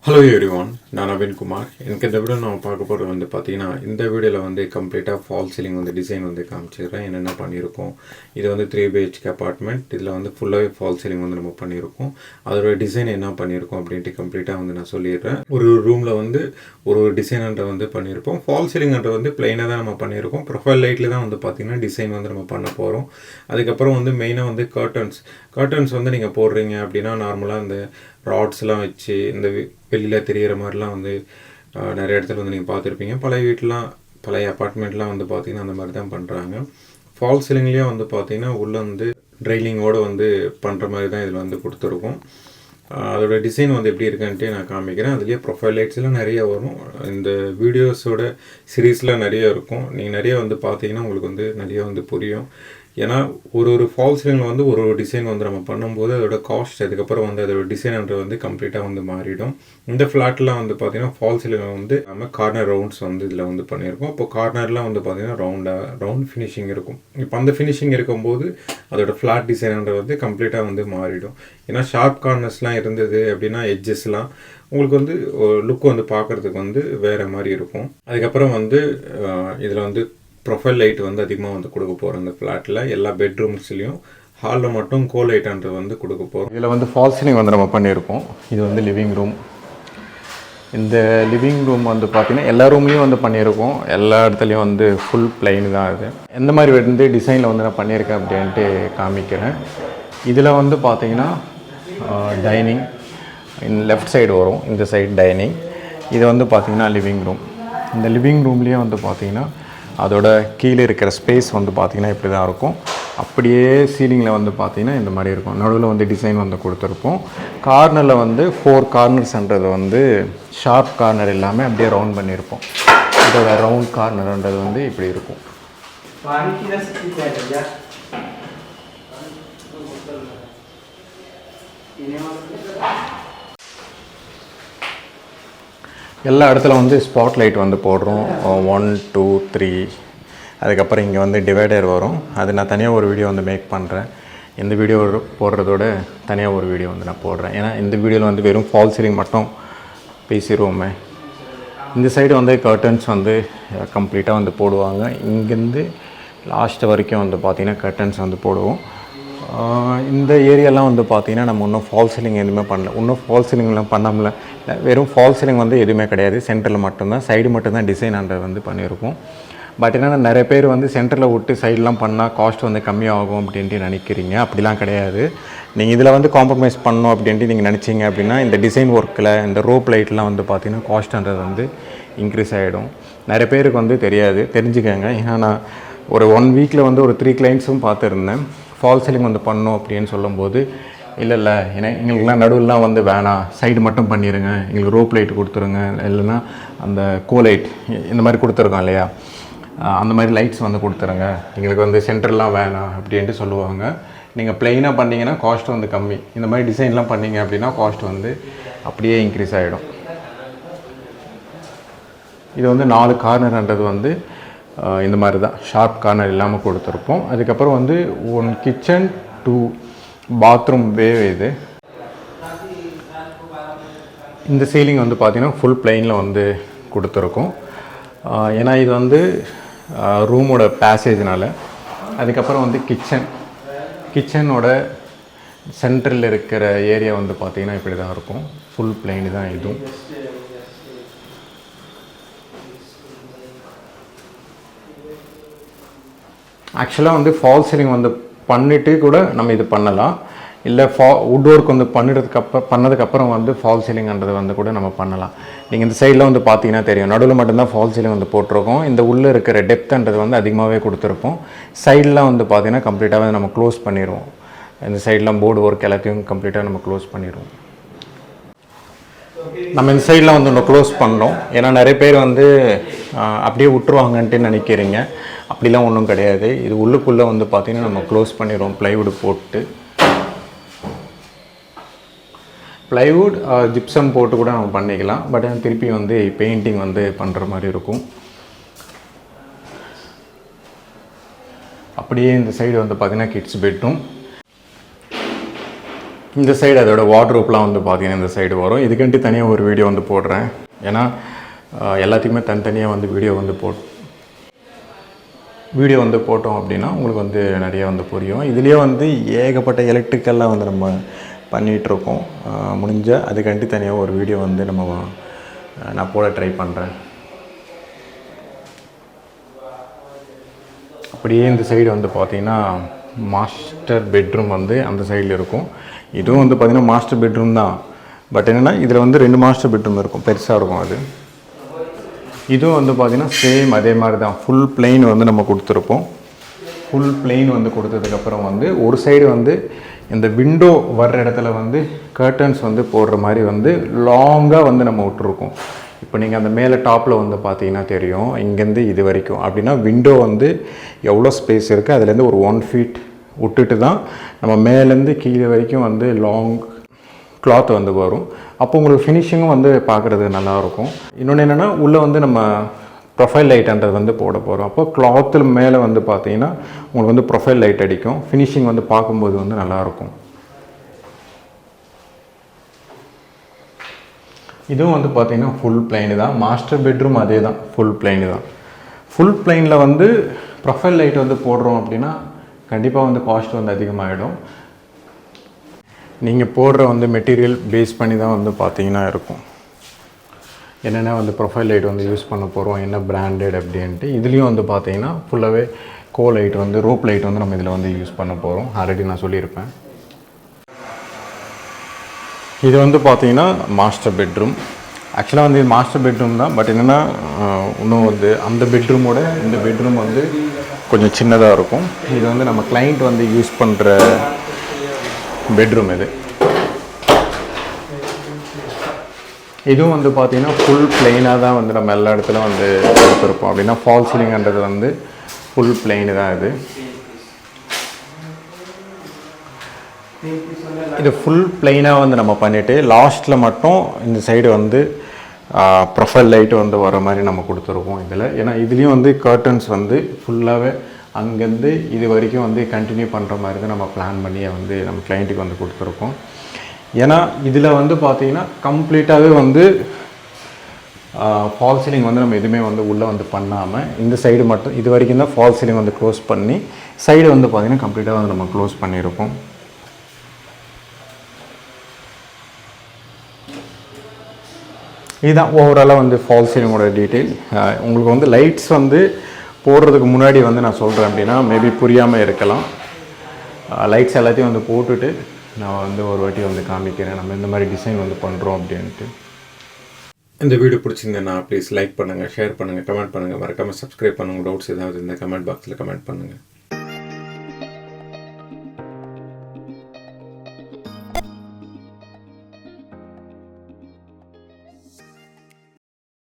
Hello everyone, N.NAVEEN Kumar. In this video, we will talk about this video is complete fall ceiling design. This is a 3 BHK apartment. This is full fall ceiling. That design is complete. One room one design fall ceiling is plain. Profile light design main curtains. Curtains normal ராட்ஸ்லாம் வச்சு இந்த வெளியில் தெரிகிற மாதிரிலாம் நிறைய இடத்துல நீங்கள் பார்த்துருப்பீங்க. பழைய வீட்டிலாம் பழைய அப்பார்ட்மெண்ட்லாம் பார்த்திங்கன்னா அந்த மாதிரி தான் பண்ணுறாங்க. ஃபால் சீலிங்லேயும் பார்த்திங்கன்னா உள்ளே ட்ரைலிங்கோடு பண்ணுற மாதிரி தான் இதில் கொடுத்துருக்கோம். அதோட டிசைன் எப்படி இருக்குன்ட்டு நான் காமிக்கிறேன். அதுலேயே ப்ரொஃபைல் லைட்ஸ்லாம் நிறைய வரும். இந்த வீடியோஸோட சீரீஸ்லாம் நிறைய இருக்கும். நீங்கள் நிறைய பார்த்தீங்கன்னா உங்களுக்கு நிறைய புரியும். ஏன்னா ஒரு ஃபால் சீலிங்கில் ஒரு டிசைன் நம்ம பண்ணும்போது அதோட காஸ்ட் அதுக்கப்புறம் அதோட டிசைன்ன்ற கம்ப்ளீட்டாக மாறிடும். இந்த ஃப்ளாட்லாம் பார்த்தீங்கன்னா ஃபால் சீலிங்கில் நம்ம கார்னர் ரவுண்ட்ஸ் இதில் பண்ணியிருக்கோம். இப்போ கார்னர்லாம் பார்த்தீங்கன்னா ரவுண்ட் ஃபினிஷிங் இருக்கும். இப்போ அந்த ஃபினிஷிங் இருக்கும்போது அதோட ஃப்ளாட் டிசைன்ன்ற கம்ப்ளீட்டாக மாறிடும். ஏன்னா ஷார்ப் கார்னர்ஸ்லாம் இருந்தது அப்படின்னா எட்ஜஸ்லாம் உங்களுக்கு லுக் பார்க்குறதுக்கு வேறு மாதிரி இருக்கும். அதுக்கப்புறம் இதில் ப்ரொஃபைல் லைட் அதிகமாக கொடுக்க போகிறோம். இந்த ஃப்ளாட்டில் எல்லா பெட்ரூம்ஸ்லேயும் ஹாலில் மட்டும் கோ லைட்ன்றது கொடுக்க போகிறோம். இதில் ஃபால் சீலிங் நம்ம பண்ணியிருக்கோம். இது லிவிங் ரூம். இந்த லிவிங் ரூம் பார்த்திங்கன்னா எல்லா ரூம்லேயும் பண்ணியிருக்கோம். எல்லா இடத்துலையும் ஃபுல் பிளைன் தான். அது எந்த மாதிரி டிசைனில் நான் பண்ணியிருக்கேன் அப்படின்ட்டு காமிக்கிறேன். இதில் பார்த்திங்கன்னா டைனிங் லெஃப்ட் சைடு வரும். இந்த சைடு டைனிங். இது பார்த்திங்கன்னா லிவிங் ரூம். இந்த லிவிங் ரூம்லேயே பார்த்திங்கன்னா அதோட கீழே இருக்கிற ஸ்பேஸ் பார்த்திங்கன்னா இப்படி தான் இருக்கும். அப்படியே சீலிங்கில் பார்த்திங்கன்னா இந்த மாதிரி இருக்கும். நடுவில் டிசைன் கொடுத்துருப்போம். கார்னரில் 4 கார்னர்ஸ்ன்றது ஷார்ப் கார்னர் எல்லாமே அப்படியே ரவுண்ட் பண்ணியிருப்போம். இதோட ரவுண்ட் கார்னர்ன்றது இப்படி இருக்கும். எல்லா இடத்துல ஸ்பாட் லைட் போடுறோம். 1 2 3. அதுக்கப்புறம் இங்கே டிவைடர் வரும். அது நான் தனியாக ஒரு வீடியோ மேக் பண்ணுறேன். இந்த வீடியோ போடுறதோட தனியாக ஒரு வீடியோ நான் போடுறேன். ஏன்னா இந்த வீடியோவில் வெறும் ஃபால் சீலிங் மட்டும் பேசிடுவோமே. இந்த சைடு கர்டன்ஸ் கம்ப்ளீட்டாக போடுவாங்க. இங்கேருந்து லாஸ்ட் வரைக்கும் பார்த்திங்கன்னா கர்டன்ஸ் போடுவோம். இந்த ஏரியாலாம் பார்த்திங்கன்னா நம்ம இன்னும் ஃபால் சீலிங் எதுவுமே பண்ணல. இன்னும் ஃபால் சீலிங்லாம் பண்ணாமல வெறும் ஃபால் சீலிங் எதுவுமே கிடையாது. சென்டரில் மட்டும்தான், சைடு மட்டும்தான் டிசைன்ன்றது பண்ணியிருக்கோம். பட் என்னென்னா நிறைய பேர் சென்டரில் விட்டு சைடெலாம் பண்ணால் காஸ்ட் கம்மியாகும் அப்படின்ட்டு நினைக்கிறீங்க. அப்படிலாம் கிடையாது. நீங்கள் இதில் காம்ப்ரமைஸ் பண்ணணும் அப்படின்ட்டு நீங்கள் நினச்சிங்க அப்படின்னா இந்த டிசைன் ஒர்க்கில் இந்த ரோப் லைட்லாம் பார்த்திங்கன்னா காஸ்ட்ன்றது இன்க்ரீஸ் ஆகிடும். நிறைய பேருக்கு தெரியாது, தெரிஞ்சுக்கங்க. ஏன்னா நான் ஒரு 1 வீக்கில் ஒரு 3 கிளைண்ட்ஸும் பார்த்துருந்தேன். ஃபால் சீலிங் பண்ணணும் அப்படின்னு சொல்லும்போது இல்லை ஏன்னா எங்களுக்குலாம் நடுவில்லாம் வேணாம், சைடு மட்டும் பண்ணிடுங்க, எங்களுக்கு ரோப் லைட் கொடுத்துருங்க, இல்லைன்னா அந்த லைட் இந்த மாதிரி கொடுத்துருக்கோம் இல்லையா, அந்த மாதிரி லைட்ஸ் கொடுத்துருங்க, எங்களுக்கு சென்டர்லாம் வேணாம் அப்படின்ட்டு சொல்லுவாங்க. நீங்கள் ப்ளெயினாக பண்ணிங்கன்னா காஸ்ட் கம்மி. இந்த மாதிரி டிசைன்லாம் பண்ணிங்க அப்படின்னா காஸ்ட் அப்படியே இன்க்ரீஸ் ஆகிடும். இது 4 கார்னர்ன்றது இந்த மாதிரி தான் ஷார்ப் கார்னர் இல்லாமல் கொடுத்துருப்போம். அதுக்கப்புறம் 1 கிச்சன் 2 பாத்ரூம் இது. இந்த சீலிங் பார்த்திங்கன்னா ஃபுல் பிளைனில் கொடுத்துருக்கோம். ஏன்னா இது ரூமோட பேசேஜ்னால். அதுக்கப்புறம் கிச்சனோட சென்டரில் இருக்கிற ஏரியா பார்த்திங்கன்னா இப்படி தான் இருக்கும். ஃபுல் பிளைன் தான் இதுவும். ஆக்சுவலாக ஃபால் சீலிங் பண்ணிவிட்டு கூட நம்ம இது பண்ணலாம். இல்லை வுட் ஒர்க் பண்ணதுக்கப்புறம் ஃபால் சீலிங்ன்றது கூட நம்ம பண்ணலாம். நீங்கள் இந்த சைடில் பார்த்தீங்கன்னா தெரியும், நடுவில் மட்டும்தான் ஃபால் சீலிங் போட்டிருக்கோம். இந்த உள்ளே இருக்கிற டெப்த்ன்றது அதிகமாகவே கொடுத்துருப்போம். சைடெலாம் பார்த்தீங்கன்னா கம்ப்ளீட்டாகவே நம்ம க்ளோஸ் பண்ணிடுவோம். இந்த சைடெலாம் போர்டு ஒர்க் எல்லாத்தையும் கம்ப்ளீட்டாக நம்ம க்ளோஸ் பண்ணிடுவோம். நம்ம இந்த சைடில் ஒன்று க்ளோஸ் பண்ணோம். ஏன்னா நிறைய பேர் அப்படியே விட்டுருவாங்கன்ட்டு நினைக்கிறீங்க. அப்படிலாம் ஒன்றும் கிடையாது. இது உள்ளுக்குள்ளே பார்த்திங்கன்னா நம்ம க்ளோஸ் பண்ணிடுவோம். ப்ளைவுட் போட்டு, ப்ளைவுட் ஜிப்சம் போட்டு கூட நம்ம பண்ணிக்கலாம். பட் திருப்பி பெயிண்டிங் பண்ணுற மாதிரி இருக்கும். அப்படியே இந்த சைடு பார்த்திங்கன்னா கிட்ஸ் பெட்ரூம். இந்த சைடு அதோட வார்ட்ரோப்லாம் வந்து பார்த்தீங்கன்னா இந்த சைடு வரும். இதுக்குன்ட்டு தனியாக ஒரு வீடியோ வந்து போடுறேன். ஏன்னா எல்லாத்தையுமே தனித்தனியாக வந்து வீடியோ வந்து போட்டோம் அப்படின்னா உங்களுக்கு வந்து நிறைய வந்து புரியும். இதுலேயே வந்து ஏகப்பட்ட எலக்ட்ரிக்கல்லாம் வந்து நம்ம பண்ணிகிட்ருக்கோம். முடிஞ்ச அதுக்கண்டி தனியாக ஒரு வீடியோ வந்து நான் போட ட்ரை பண்ணுறேன். அப்படியே இந்த சைடு வந்து பார்த்திங்கன்னா மாஸ்டர் பெட்ரூம் வந்து அந்த சைடில் இருக்கும். இதுவும் வந்து பார்த்திங்கன்னா மாஸ்டர் பெட்ரூம் தான். பட் என்னென்னா இதில் வந்து 2 மாஸ்டர் பெட்ரூம் இருக்கும், பெருசாக இருக்கும் அது. இதுவும் வந்து பார்த்திங்கன்னா சேம் அதே மாதிரி தான். ஃபுல் பிளெயின் வந்து நம்ம கொடுத்துருப்போம். ஃபுல் பிளெயின் வந்து கொடுத்ததுக்கப்புறம் வந்து ஒரு சைடு வந்து இந்த விண்டோ வர்ற இடத்துல வந்து கர்டன்ஸ் வந்து போடுற மாதிரி வந்து லாங்காக வந்து நம்ம விட்டுருக்கோம். இப்போ நீங்கள் அந்த மேலே டாப்பில் வந்து பார்த்தீங்கன்னா தெரியும், இங்கேருந்து இது வரைக்கும் அப்படின்னா விண்டோ வந்து எவ்வளோ ஸ்பேஸ் இருக்குது அதுலேருந்து ஒரு 1 feet விட்டுட்டு தான் நம்ம மேலேருந்து கீழே வரைக்கும் வந்து லாங் கிளாத் வந்து வரும். அப்போ உங்களுக்கு ஃபினிஷிங்கும் வந்து பார்க்குறது நல்லாயிருக்கும். இன்னொன்று என்னென்னா உள்ளே வந்து நம்ம ப்ரொஃபைல் லைட்ன்றது வந்து போட போகிறோம். அப்போ கிளாத்தில் மேலே வந்து பார்த்தீங்கன்னா உங்களுக்கு வந்து ப்ரொஃபைல் லைட் அடிக்கும். ஃபினிஷிங் வந்து பார்க்கும்போது வந்து நல்லாயிருக்கும். இதுவும் வந்து பார்த்திங்கன்னா ஃபுல் பிளைனு தான். மாஸ்டர் பெட்ரூம் அதே தான், ஃபுல் பிளைனு தான். ஃபுல் பிளைனில் வந்து ப்ரொஃபைல் லைட் வந்து போடுறோம் அப்படின்னா கண்டிப்பாக வந்து காஸ்ட் வந்து அதிகமாகிடும். நீங்கள் போடுற வந்து மெட்டீரியல் பேஸ் பண்ணி தான் வந்து பார்த்திங்கன்னா இருக்கும். என்னென்ன வந்து ப்ரொஃபைல் லைட் வந்து யூஸ் பண்ண போகிறோம், என்ன பிராண்டட் அப்படின்ட்டு. இதுலேயும் வந்து பார்த்திங்கன்னா ஃபுல்லாகவே லைட் வந்து ரோப் லைட் வந்து நம்ம இதில் வந்து யூஸ் பண்ண போகிறோம். ஆல்ரெடி நான் சொல்லியிருப்பேன். இது வந்து பார்த்திங்கன்னா மாஸ்டர் பெட்ரூம். ஆக்சுவலாக வந்து இது மாஸ்டர் பெட்ரூம் தான். பட் என்னென்னா இன்னும் வந்து அந்த பெட்ரூமோட இந்த பெட்ரூம் வந்து கொஞ்சம் சின்னதாக இருக்கும். இது வந்து நம்ம கிளைண்ட் வந்து யூஸ் பண்ணுற பெட்ரூம் இது. இதுவும் வந்து பார்த்திங்கன்னா ஃபுல் பிளெயினாக தான் வந்து நம்ம எல்லா இடத்துலையும் வந்து கொடுத்துருப்போம். அப்படின்னா ஃபால் சீலிங்ன்றது வந்து ஃபுல் பிளெயின் தான் இது. இது ஃபுல் பிளெயினாக வந்து நம்ம பண்ணிவிட்டு லாஸ்ட்டில் மட்டும் இந்த சைடு வந்து ப்ரொஃபைல் லைட்டு வந்து வர மாதிரி நம்ம கொடுத்துருக்கோம் இதில். ஏன்னா இதுலேயும் வந்து கர்டன்ஸ் வந்து ஃபுல்லாகவே அங்கேருந்து இது வரைக்கும் வந்து கண்டினியூ பண்ணுற மாதிரி தான் நம்ம பிளான் பண்ணி வந்து நம்ம கிளைண்ட்டுக்கு வந்து கொடுத்துருக்கோம். ஏன்னா இதில் வந்து பார்த்திங்கன்னா கம்ப்ளீட்டாகவே வந்து ஃபால் சீலிங் வந்து நம்ம எதுவுமே வந்து உள்ளே வந்து பண்ணாமல் இந்த சைடு மட்டும் இது வரைக்கும் தான் ஃபால் சீலிங் வந்து க்ளோஸ் பண்ணி சைடு வந்து பார்த்திங்கன்னா கம்ப்ளீட்டாக வந்து நம்ம க்ளோஸ் பண்ணியிருக்கோம். இதுதான் ஓவராலாக வந்து ஃபால் சீலிங்கோட டீட்டெயில். உங்களுக்கு வந்து லைட்ஸ் வந்து போடுறதுக்கு முன்னாடி வந்து நான் சொல்கிறேன் அப்படின்னா மேபி புரியாமல் இருக்கலாம். லைட்ஸ் எல்லாத்தையும் வந்து போட்டுட்டு நான் வந்து ஒரு வாட்டி வந்து காமிக்கிறேன் நம்ம இந்த மாதிரி டிசைன் வந்து பண்ணுறோம் அப்படின்ட்டு. இந்த வீடியோ பிடிச்சிருந்தேன்னா ப்ளீஸ் லைக் பண்ணுங்கள், ஷேர் பண்ணுங்கள், கமெண்ட் பண்ணுங்கள். மறக்காமல் சப்ஸ்கிரைப் பண்ணுங்கள். டவுட்ஸ் ஏதாவது இந்த கமெண்ட் பாக்ஸில் கமெண்ட் பண்ணுங்கள்.